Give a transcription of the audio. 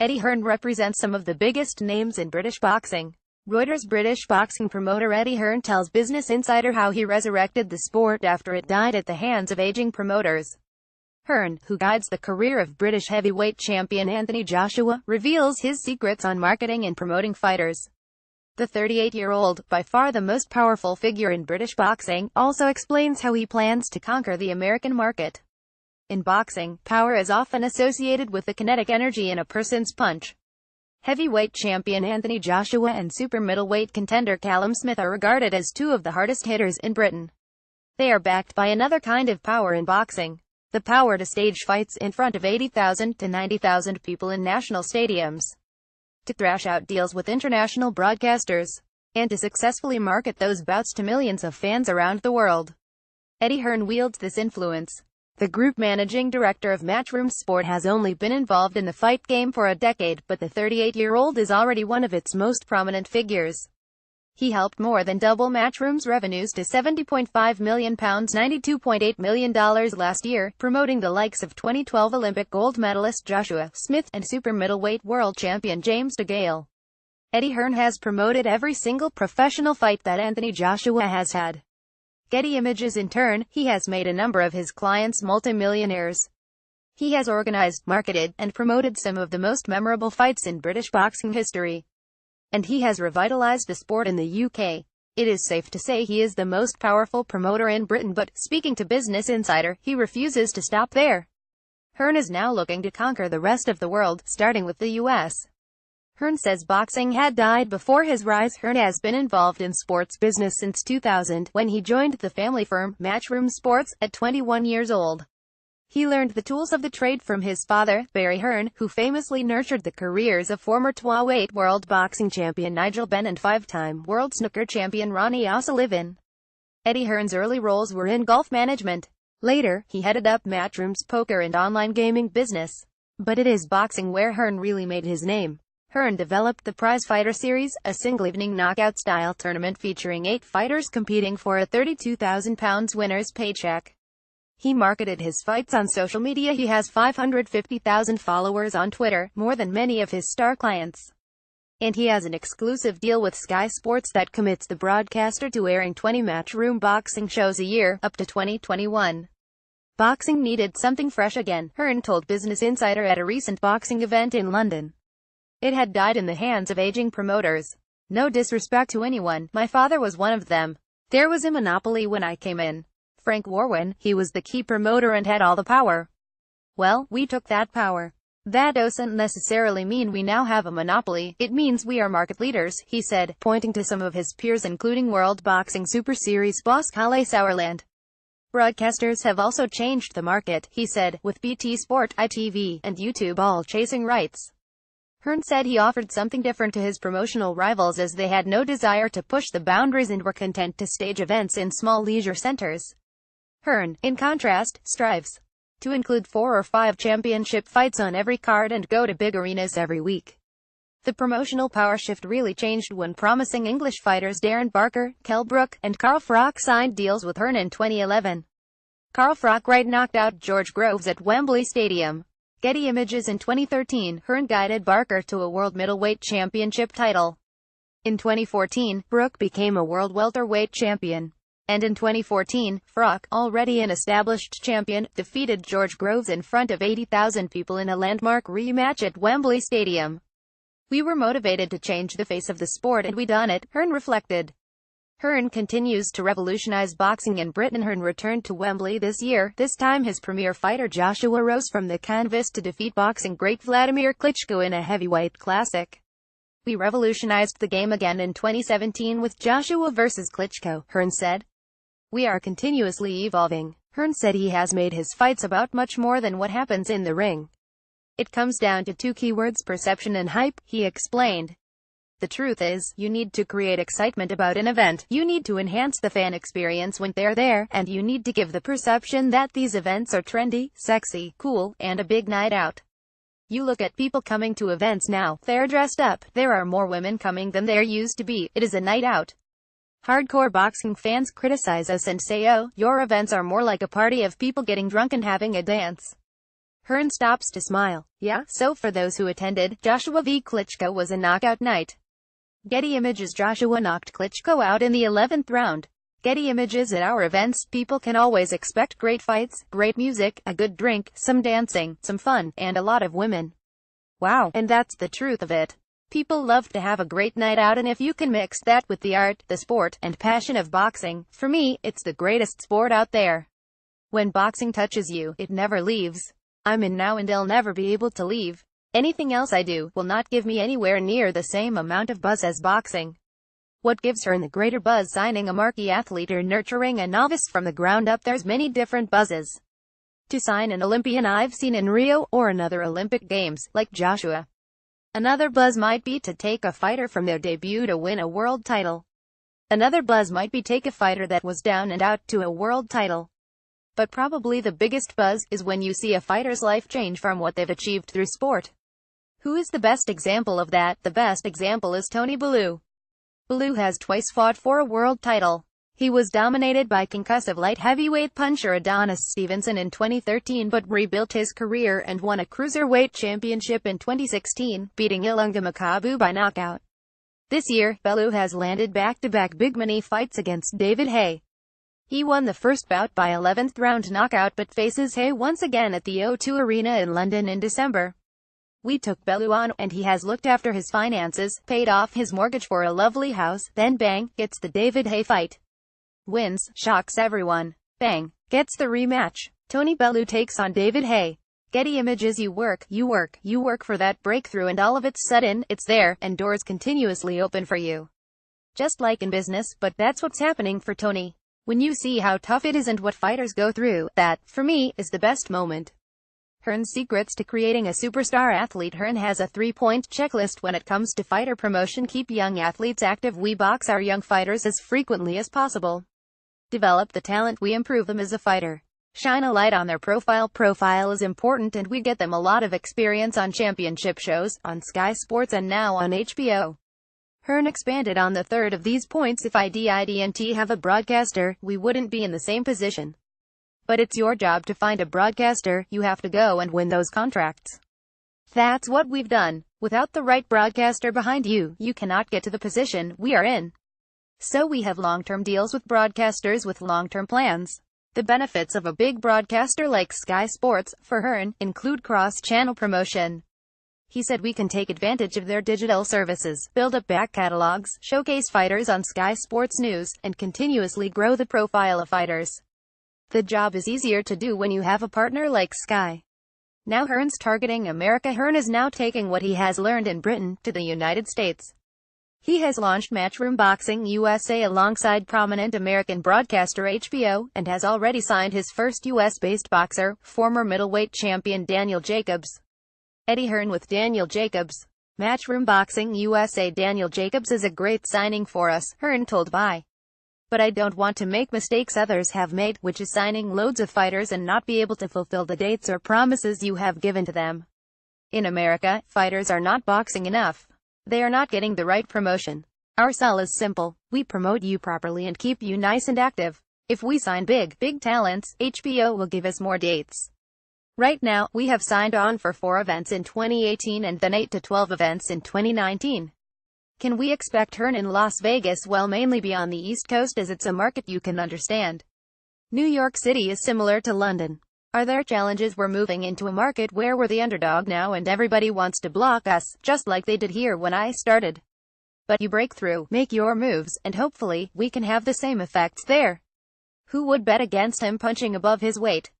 Eddie Hearn represents some of the biggest names in British boxing. Reuters British boxing promoter Eddie Hearn tells Business Insider how he resurrected the sport after it died at the hands of aging promoters. Hearn, who guides the career of British heavyweight champion Anthony Joshua, reveals his secrets on marketing and promoting fighters. The 38-year-old, by far the most powerful figure in British boxing, also explains how he plans to conquer the American market. In boxing, power is often associated with the kinetic energy in a person's punch. Heavyweight champion Anthony Joshua and super middleweight contender Callum Smith are regarded as two of the hardest hitters in Britain. They are backed by another kind of power in boxing: the power to stage fights in front of 80,000 to 90,000 people in national stadiums, to thrash out deals with international broadcasters, and to successfully market those bouts to millions of fans around the world. Eddie Hearn wields this influence. The group managing director of Matchroom Sport has only been involved in the fight game for a decade, but the 38-year-old is already one of its most prominent figures. He helped more than double Matchroom's revenues to £70.5 million, $92.8 million last year, promoting the likes of 2012 Olympic gold medalist Joshua Smith and super middleweight world champion James DeGale. Eddie Hearn has promoted every single professional fight that Anthony Joshua has had. Getty Images. In turn, he has made a number of his clients multimillionaires. He has organized, marketed, and promoted some of the most memorable fights in British boxing history. And he has revitalized the sport in the UK. It is safe to say he is the most powerful promoter in Britain, but, speaking to Business Insider, he refuses to stop there. Hearn is now looking to conquer the rest of the world, starting with the US. Hearn says boxing had died before his rise. Hearn has been involved in sports business since 2000, when he joined the family firm, Matchroom Sports, at 21 years old. He learned the tools of the trade from his father, Barry Hearn, who famously nurtured the careers of former welterweight world boxing champion Nigel Benn and five-time world snooker champion Ronnie O'Sullivan. Eddie Hearn's early roles were in golf management. Later, he headed up Matchroom's poker and online gaming business. But it is boxing where Hearn really made his name. Hearn developed the Prize Fighter Series, a single-evening knockout-style tournament featuring 8 fighters competing for a £32,000 winner's paycheck. He marketed his fights on social media. He has 550,000 followers on Twitter, more than many of his star clients. And he has an exclusive deal with Sky Sports that commits the broadcaster to airing 20 Matchroom boxing shows a year, up to 2021. Boxing needed something fresh again, Hearn told Business Insider at a recent boxing event in London. It had died in the hands of aging promoters. No disrespect to anyone, my father was one of them. There was a monopoly when I came in. Frank Warwin, he was the key promoter and had all the power. Well, we took that power. That doesn't necessarily mean we now have a monopoly, it means we are market leaders, he said, pointing to some of his peers including World Boxing Super Series boss Kalle Sauerland. Broadcasters have also changed the market, he said, with BT Sport, ITV, and YouTube all chasing rights. Hearn said he offered something different to his promotional rivals as they had no desire to push the boundaries and were content to stage events in small leisure centers. Hearn, in contrast, strives to include 4 or 5 championship fights on every card and go to big arenas every week. The promotional power shift really changed when promising English fighters Darren Barker, Kell Brook, and Carl Froch signed deals with Hearn in 2011. Carl Froch knocked out George Groves at Wembley Stadium. Getty Images. In 2013, Hearn guided Barker to a world middleweight championship title. In 2014, Brook became a world welterweight champion. And in 2014, Froch, already an established champion, defeated George Groves in front of 80,000 people in a landmark rematch at Wembley Stadium. We were motivated to change the face of the sport and we done it, Hearn reflected. Hearn continues to revolutionize boxing in Britain. Hearn returned to Wembley this year. This time his premier fighter Joshua rose from the canvas to defeat boxing great Vladimir Klitschko in a heavyweight classic. We revolutionized the game again in 2017 with Joshua versus Klitschko, Hearn said. We are continuously evolving. Hearn said he has made his fights about much more than what happens in the ring. It comes down to 2 keywords: perception and hype, he explained. The truth is, you need to create excitement about an event, you need to enhance the fan experience when they're there, and you need to give the perception that these events are trendy, sexy, cool, and a big night out. You look at people coming to events now, they're dressed up, there are more women coming than there used to be, it is a night out. Hardcore boxing fans criticize us and say, oh, your events are more like a party of people getting drunk and having a dance. Hearn stops to smile. Yeah, so for those who attended, Joshua v. Klitschko was a knockout night. Getty Images. Joshua knocked Klitschko out in the 11th round. Getty Images. At our events, people can always expect great fights, great music, a good drink, some dancing, some fun, and a lot of women. Wow, and that's the truth of it. People love to have a great night out, and if you can mix that with the art, the sport, and passion of boxing, for me, it's the greatest sport out there. When boxing touches you, it never leaves. I'm in now and I'll never be able to leave. Anything else I do will not give me anywhere near the same amount of buzz as boxing. What gives Hearn the greater buzz? Signing a marquee athlete or nurturing a novice from the ground up? There's many different buzzes. To sign an Olympian I've seen in Rio, or another Olympic Games, like Joshua. Another buzz might be to take a fighter from their debut to win a world title. Another buzz might be take a fighter that was down and out to a world title. But probably the biggest buzz is when you see a fighter's life change from what they've achieved through sport. Who is the best example of that? The best example is Tony Bellew. Bellew has twice fought for a world title. He was dominated by concussive light heavyweight puncher Adonis Stevenson in 2013, but rebuilt his career and won a cruiserweight championship in 2016, beating Ilunga Makabu by knockout. This year, Bellew has landed back-to-back big money fights against David Haye. He won the first bout by 11th round knockout, but faces Haye once again at the O2 Arena in London in December. We took Bellew on, and he has looked after his finances, paid off his mortgage for a lovely house, then bang, gets the David Haye fight. Wins, shocks everyone. Bang, gets the rematch. Tony Bellew takes on David Haye. Getty Images. You work for that breakthrough, and all of it's sudden, it's there, and doors continuously open for you. Just like in business, but that's what's happening for Tony. When you see how tough it is and what fighters go through, that, for me, is the best moment. Hearn's secrets to creating a superstar athlete. Hearn has a 3-point checklist when it comes to fighter promotion. Keep young athletes active. We box our young fighters as frequently as possible. Develop the talent. We improve them as a fighter. Shine a light on their profile. Profile is important, and we get them a lot of experience on championship shows, on Sky Sports, and now on HBO. Hearn expanded on the third of these points. If I didn't have a broadcaster, we wouldn't be in the same position. But it's your job to find a broadcaster. You have to go and win those contracts. That's what we've done. Without the right broadcaster behind you, you cannot get to the position we are in. So we have long-term deals with broadcasters with long-term plans. The benefits of a big broadcaster like Sky Sports, for Hearn, include cross-channel promotion. He said we can take advantage of their digital services, build up back catalogs, showcase fighters on Sky Sports News, and continuously grow the profile of fighters. The job is easier to do when you have a partner like Sky. Now Hearn's targeting America. Hearn is now taking what he has learned in Britain to the United States. He has launched Matchroom Boxing USA alongside prominent American broadcaster HBO, and has already signed his first US-based boxer, former middleweight champion Daniel Jacobs. Eddie Hearn with Daniel Jacobs. Matchroom Boxing USA. Daniel Jacobs is a great signing for us, Hearn told Bye. But I don't want to make mistakes others have made, which is signing loads of fighters and not be able to fulfill the dates or promises you have given to them. In America, fighters are not boxing enough. They are not getting the right promotion. Our sell is simple. We promote you properly and keep you nice and active. If we sign big talents, HBO will give us more dates. Right now, we have signed on for 4 events in 2018 and then 8 to 12 events in 2019. Can we expect Hearn in Las Vegas? Well, mainly beyond the East Coast, as it's a market you can understand. New York City is similar to London. Are there challenges? We're moving into a market where we're the underdog now and everybody wants to block us, just like they did here when I started. But you break through, make your moves, and hopefully, we can have the same effects there. Who would bet against him punching above his weight?